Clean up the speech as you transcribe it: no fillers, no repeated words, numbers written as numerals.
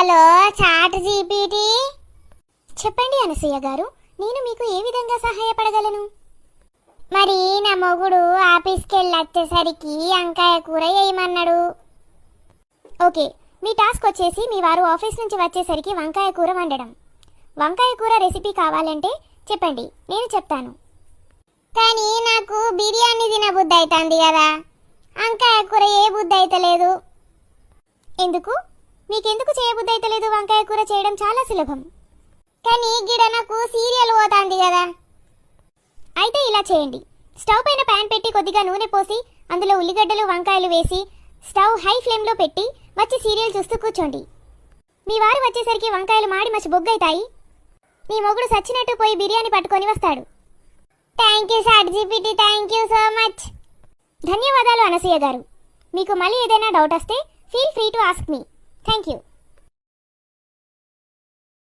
Hello chat GPT. చెప్పండి అనసూయ గారు, నేను మీకు ఏ విధంగా సహాయపడగలను? మరి నా మొగుడు ఆఫీస్కి వెళ్ళి వచ్చేసరికి వంకాయ కూర వేయమన్నాడు. ఓకే, మీ టాస్క్ వచ్చేసి మీ వారు ఆఫీస్ నుంచి వచ్చేసరికి వంకాయ కూర వండడం. వంకాయ కూర రెసిపీ కావాలంటే చెప్పండి, నేను చెప్తాను. కానీ నాకు బిర్యానీ తినబుద్ధి అవుతుంది కదా, వంకాయ కూర ఏ బుద్ధి అయితలేదు. ఎందుకు? మీకెందుకు చేయబుద్ధి అయితలేదు? వంకాయ కూర చేయడం చాలా సులభం. కానీ గిడ నాకు సీరియల్ పోతుంది కదా. అయితే ఇలా చేయండి, స్టవ్ పైన ప్యాన్ పెట్టి కొద్దిగా నూనె పోసి అందులో ఉల్లిగడ్డలు వంకాయలు వేసి స్టవ్ హై ఫ్లేమ్లో పెట్టి వచ్చి సీరియల్ చూస్తూ కూర్చోండి. మీ వారు వచ్చేసరికి వంకాయలు మాడి మసి బొగ్గైతాయి. మీ మొగుడు సచ్చినట్టు పోయి బిర్యానీ పట్టుకొని వస్తాడు. Thank you ChatGPT, thank you so much. ధన్యవాదాలు అనసూయ గారు. మీకు మళ్ళీ ఏదైనా డౌట్ వస్తే feel free to ask me. Thank you.